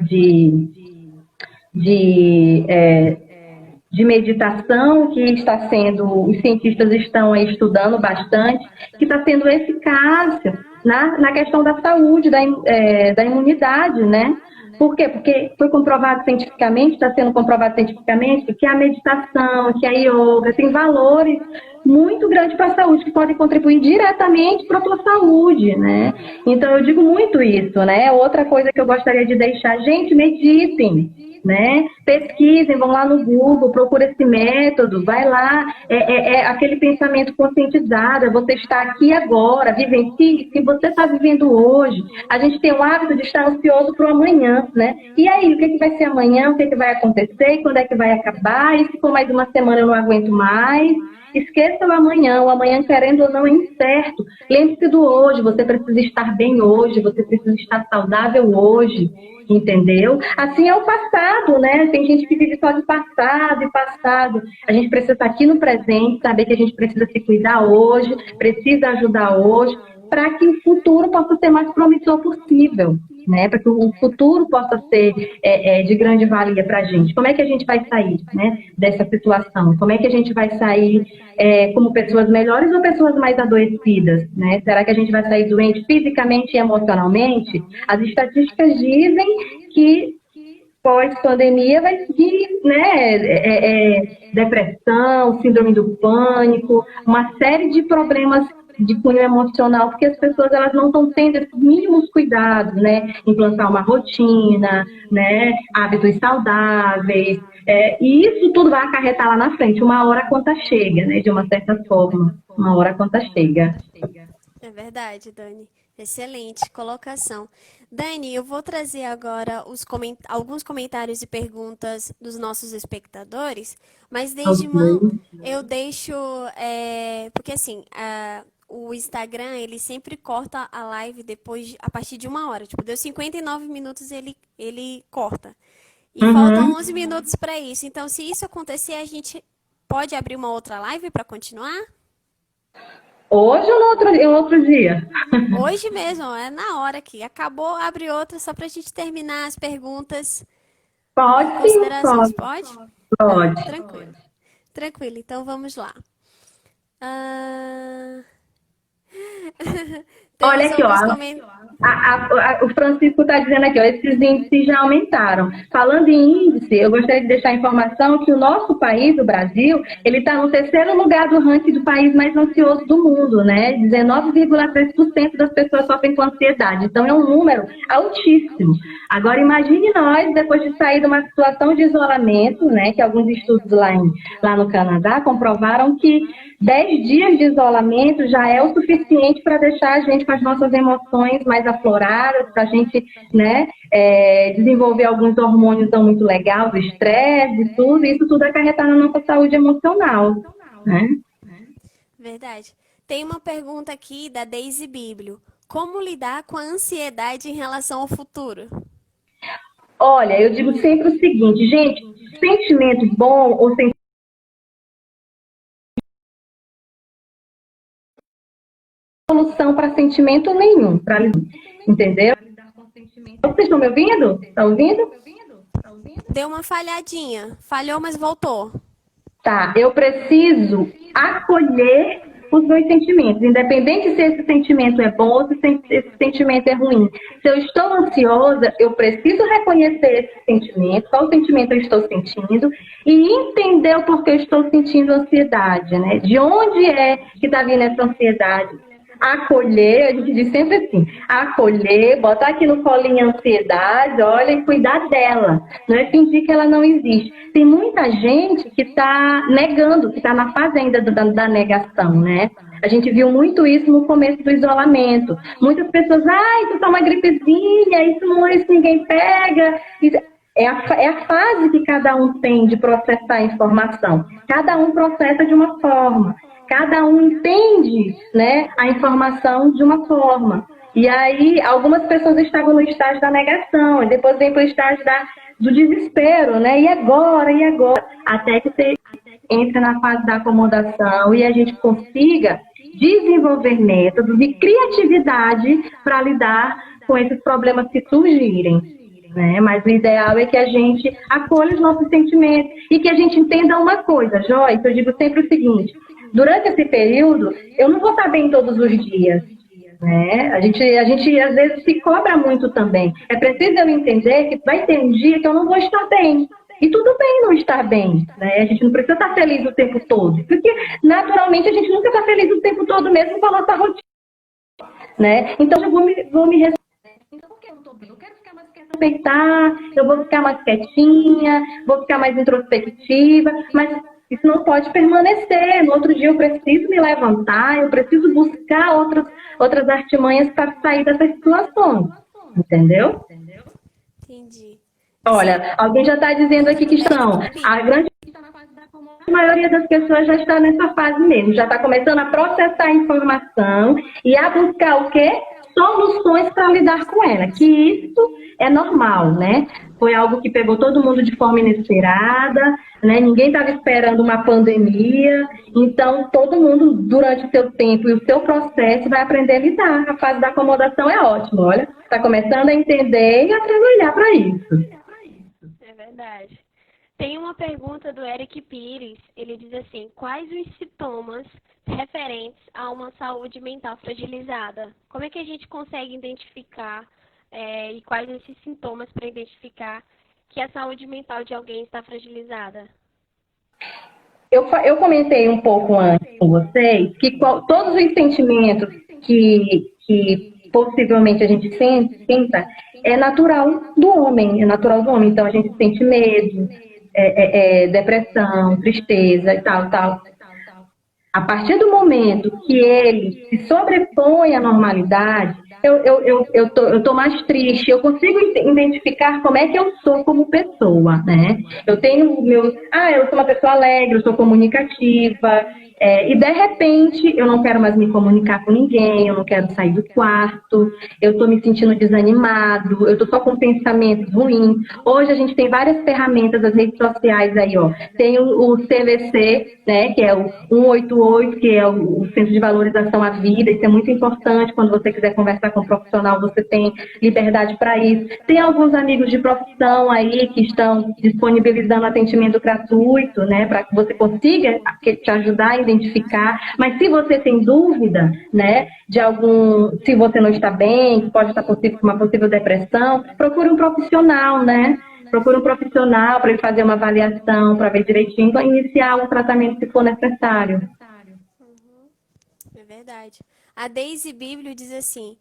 meditação que está sendo, os cientistas estão aí estudando bastante, que está sendo eficaz na questão da saúde, da imunidade, né? Por quê? Porque foi comprovado cientificamente, está sendo comprovado cientificamente que a meditação, que a yoga tem valores muito grandes para a saúde, que podem contribuir diretamente para a tua saúde, né? Então, eu digo muito isso, né? Outra coisa que eu gostaria de deixar, gente, meditem, né? Pesquisem, vão lá no Google, procura esse método, vai lá, aquele pensamento conscientizado, você está aqui agora, vivencie, se você está vivendo hoje, a gente tem o hábito de estar ansioso para o amanhã, né? E aí, o que vai ser amanhã, o que vai acontecer, quando é que vai acabar, e se for mais uma semana eu não aguento mais. Esqueça o amanhã querendo ou não é incerto. Lembre-se do hoje, você precisa estar bem hoje, você precisa estar saudável hoje, entendeu? Assim é o passado, né? Tem gente que vive só de passado e passado. A gente precisa estar aqui no presente, saber que a gente precisa se cuidar hoje, precisa ajudar hoje, para que o futuro possa ser mais promissor possível, né? Para que o futuro possa ser de grande valia para a gente. Como é que a gente vai sair, né, dessa situação? Como é que a gente vai sair como pessoas melhores ou pessoas mais adoecidas, né? Será que a gente vai sair doente fisicamente e emocionalmente? As estatísticas dizem que pós-pandemia vai seguir, né, depressão, síndrome do pânico, uma série de problemas de cunho emocional, porque as pessoas elas não estão tendo esses mínimos cuidados, né? Implantar uma rotina, né? Hábitos saudáveis, e isso tudo vai acarretar lá na frente, uma hora a conta chega, né? De uma certa forma, uma hora a conta chega. É verdade, Dani. Excelente colocação. Dani, eu vou trazer agora alguns comentários e perguntas dos nossos espectadores, mas desde eu deixo, porque assim, o Instagram, ele sempre corta a live a partir de 1 hora. Tipo, deu 59 minutos, ele corta. E faltam 11 minutos para isso. Então, se isso acontecer, a gente pode abrir uma outra live para continuar? Hoje ou em outro dia? Hoje mesmo, é na hora aqui. Acabou, abre outra só para a gente terminar as perguntas. Pode sim, pode? Pode. Tranquilo. Tranquilo, então vamos lá. Olha aqui, ó, o Francisco está dizendo aqui, ó, esses índices já aumentaram. Falando em índice, eu gostaria de deixar a informação que o nosso país, o Brasil, ele está no 3º lugar do ranking do país mais ansioso do mundo, né? 19,3% das pessoas sofrem com ansiedade. Então, é um número altíssimo. Agora, imagine nós, depois de sair de uma situação de isolamento, né? Que alguns estudos lá no Canadá comprovaram que 10 dias de isolamento já é o suficiente para deixar a gente com as nossas emoções mais afloradas, para a gente, né, desenvolver alguns hormônios não muito legais, o estresse e tudo, isso tudo acarretar na nossa saúde emocional, né? Verdade. Tem uma pergunta aqui da Deise Bíblio. Como lidar com a ansiedade em relação ao futuro? Olha, eu digo sempre o seguinte, gente, sentimento bom ou sentimento solução para sentimento nenhum, entendeu? Vocês estão me ouvindo? Estão ouvindo? Deu uma falhadinha. Falhou, mas voltou. Tá, eu preciso acolher os meus sentimentos, independente se esse sentimento é bom ou se esse sentimento é ruim. Se eu estou ansiosa, eu preciso reconhecer esse sentimento, qual sentimento eu estou sentindo, e entender o porquê eu estou sentindo ansiedade, né? De onde é que está vindo essa ansiedade? Acolher, a gente diz sempre assim, acolher, botar aqui no colinho a ansiedade, olha, e cuidar dela, não é fingir que ela não existe. Tem muita gente que está negando, que está na fase ainda da negação, né? A gente viu muito isso no começo do isolamento. Muitas pessoas, isso tá uma gripezinha, isso não é, isso ninguém pega. É a fase que cada um tem de processar a informação. Cada um processa de uma forma. Cada um entende, né, a informação de uma forma. E aí, algumas pessoas estavam no estágio da negação, e depois vem para o estágio do desespero, né? E agora? E agora? Até que você entre na fase da acomodação e a gente consiga desenvolver métodos e criatividade para lidar com esses problemas que surgirem. Né? Mas o ideal é que a gente acolha os nossos sentimentos e que a gente entenda uma coisa, Joyce, eu digo sempre o seguinte, durante esse período, eu não vou estar bem todos os dias, né? A gente às vezes se cobra muito também. É preciso eu entender que vai ter um dia que eu não vou estar bem. E tudo bem não estar bem, né? A gente não precisa estar feliz o tempo todo, porque naturalmente a gente nunca está feliz o tempo todo mesmo com a nossa rotina, né? Então eu vou me então, por que eu não estou bem? Eu quero ficar mais quieta, respeitar, eu vou ficar mais quietinha, vou ficar mais introspectiva, mas isso não pode permanecer. No outro dia eu preciso me levantar, eu preciso buscar outras artimanhas para sair dessas situações. Entendeu? Entendi. Olha, alguém já está dizendo aqui que estão. A grande maioria das pessoas já está nessa fase mesmo, já está começando a processar a informação e a buscar o quê? Soluções para lidar com ela, que isso é normal, né? Foi algo que pegou todo mundo de forma inesperada, né? Ninguém estava esperando uma pandemia, então todo mundo, durante o seu tempo e o seu processo, vai aprender a lidar. A fase da acomodação é ótima, olha, está começando a entender e a trabalhar para isso. É verdade. Tem uma pergunta do Eric Pires, ele diz assim, quais os sintomas referentes a uma saúde mental fragilizada? Como é que a gente consegue identificar e quais esses sintomas para identificar que a saúde mental de alguém está fragilizada? Eu comentei um pouco antes com vocês que todos os sentimentos que possivelmente a gente sinta é natural do homem, é natural do homem. Então a gente sente medo, depressão, tristeza e tal. A partir do momento que ele se sobrepõe à normalidade, eu tô mais triste, eu consigo identificar como é que eu sou como pessoa, né? Eu tenho eu sou uma pessoa alegre, eu sou comunicativa, e de repente eu não quero mais me comunicar com ninguém, eu não quero sair do quarto, eu estou me sentindo desanimado, eu estou só com pensamentos ruins. Hoje a gente tem várias ferramentas, as redes sociais aí, ó. Tem o CVC, né, que é o 188, que é o Centro de Valorização à Vida, isso é muito importante, quando você quiser conversar com um profissional, você tem liberdade para isso. Tem alguns amigos de profissão aí que estão disponibilizando atendimento gratuito, né, para que você consiga te ajudar a identificar, mas se você tem dúvida, né, se você não está bem, pode estar com uma possível depressão, procure um profissional, né? Procure um profissional para ele fazer uma avaliação, para ver direitinho, para iniciar o tratamento se for necessário. É verdade. A Daisy Bíblio diz assim,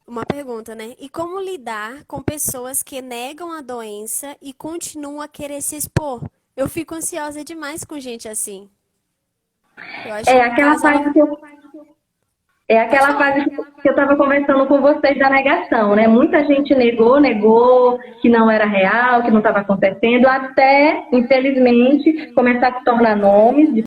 uma pergunta, né? E como lidar com pessoas que negam a doença e continuam a querer se expor? Eu fico ansiosa demais com gente assim. Eu acho É que no aquela caso fase que eu estava conversando com vocês da negação, né? Muita gente negou que não era real, que não estava acontecendo, até, infelizmente, começar a se tornar nomes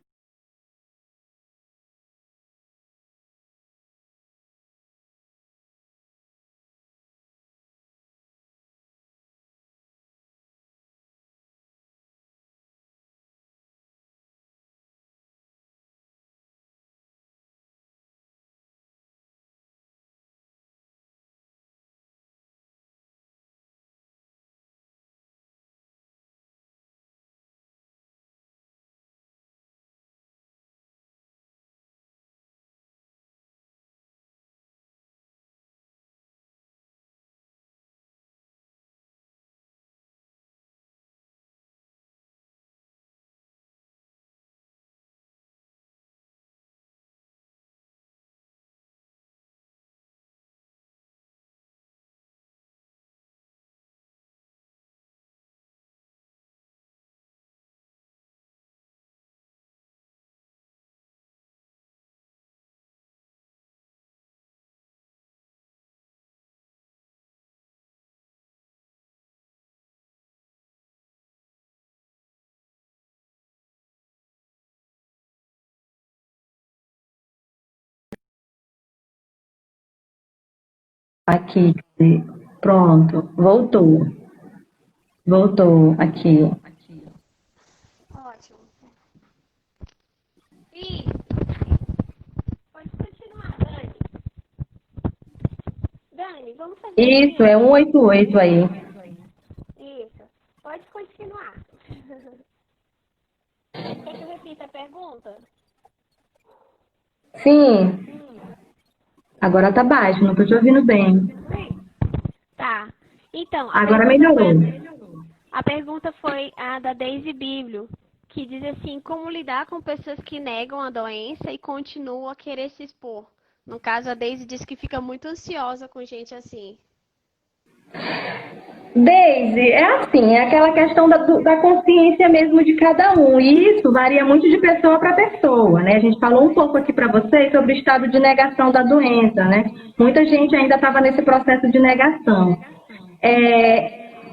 Aqui, pronto, voltou. Voltou aqui. Ótimo. E pode continuar, Dani. Dani, vamos fazer Isso, é 188 aí. Isso. Pode continuar. Quer que eu repita a pergunta? Sim. Agora tá baixo, não tô te ouvindo bem. Tá. Então, Agora melhorou. A pergunta foi a da Daisy Biblio, que diz assim: como lidar com pessoas que negam a doença e continuam a querer se expor? No caso, a Daisy diz que fica muito ansiosa com gente assim. Daisy, é assim, é aquela questão da consciência mesmo de cada um, e isso varia muito de pessoa para pessoa, né? A gente falou um pouco aqui para vocês sobre o estado de negação da doença, né? Muita gente ainda estava nesse processo de negação.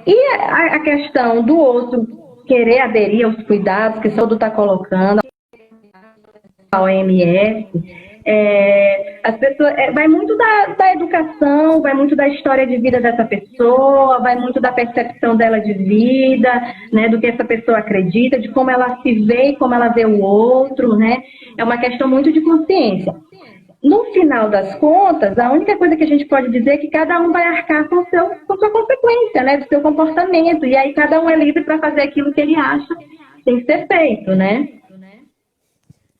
E a questão do outro querer aderir aos cuidados que o Soldo está colocando, a OMS, as pessoas, vai muito da educação, vai muito da história de vida dessa pessoa, vai muito da percepção dela de vida, né, do que essa pessoa acredita, de como ela se vê e como ela vê o outro, né? É uma questão muito de consciência. No final das contas, a única coisa que a gente pode dizer é que cada um vai arcar com sua consequência, né, do seu comportamento, e aí cada um é livre para fazer aquilo que ele acha que tem que ser feito, né?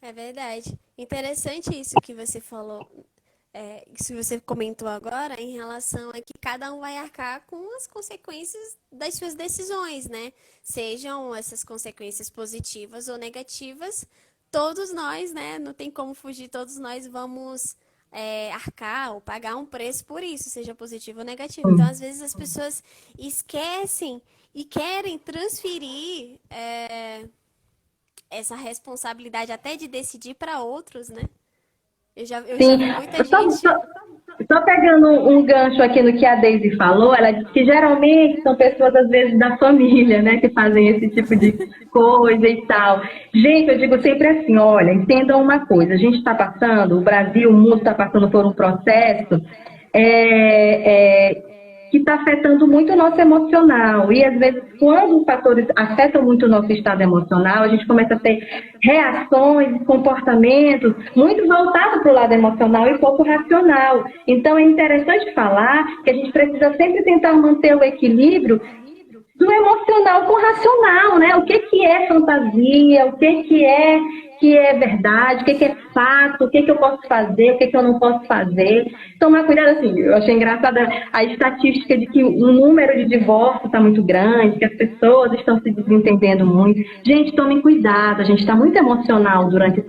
É verdade. Interessante isso que você falou, isso que você comentou agora, em relação a que cada um vai arcar com as consequências das suas decisões, né? Sejam essas consequências positivas ou negativas, todos nós, né? Não tem como fugir, todos nós vamos arcar ou pagar um preço por isso, seja positivo ou negativo. Então, às vezes, as pessoas esquecem e querem transferir essa responsabilidade até de decidir para outros, né? Eu já vi muita gente... Só pegando um gancho aqui no que a Daisy falou, ela disse que geralmente são pessoas, às vezes, da família, né, que fazem esse tipo de coisa e tal. Gente, eu digo sempre assim, olha, entendam uma coisa, a gente está passando, o Brasil, o mundo está passando por um processo que está afetando muito o nosso emocional. E, às vezes, quando os fatores afetam muito o nosso estado emocional, a gente começa a ter reações, comportamentos muito voltados para o lado emocional e pouco racional. Então, é interessante falar que a gente precisa sempre tentar manter o equilíbrio do emocional com o racional, né? O que é fantasia, o que é verdade, o que é fato, o que eu posso fazer, o que eu não posso fazer. Tomar cuidado, assim, eu achei engraçada a estatística de que o número de divórcios está muito grande, que as pessoas estão se desentendendo muito. Gente, tomem cuidado, a gente está muito emocional durante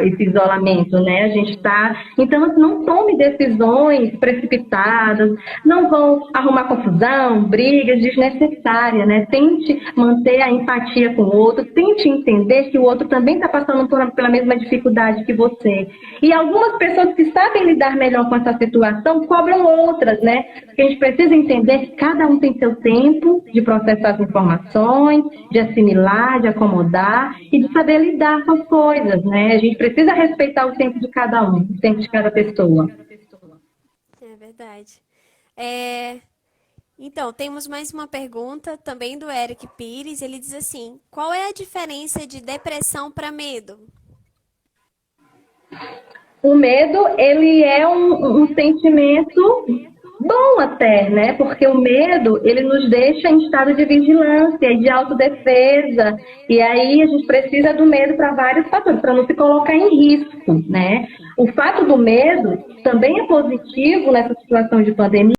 esse isolamento, né? A gente está... Então, assim, não tome decisões precipitadas, não vão arrumar confusão, brigas desnecessárias, né? Tente manter a empatia com o outro, tente entender que o outro também está passando pela mesma dificuldade que você. E algumas pessoas que sabem lidar melhor com essa situação cobram outras, né? Porque a gente precisa entender que cada um tem seu tempo de processar as informações, de assimilar, de acomodar e de saber lidar com as coisas, né? A gente precisa respeitar o tempo de cada um, o tempo de cada pessoa. É verdade. Então, temos mais uma pergunta, também do Eric Pires. Ele diz assim: qual é a diferença de depressão para medo? O medo, ele é um sentimento bom até, né? Porque o medo, ele nos deixa em estado de vigilância e de autodefesa. E aí a gente precisa do medo para vários fatores, para não se colocar em risco, né? O fato do medo também é positivo nessa situação de pandemia,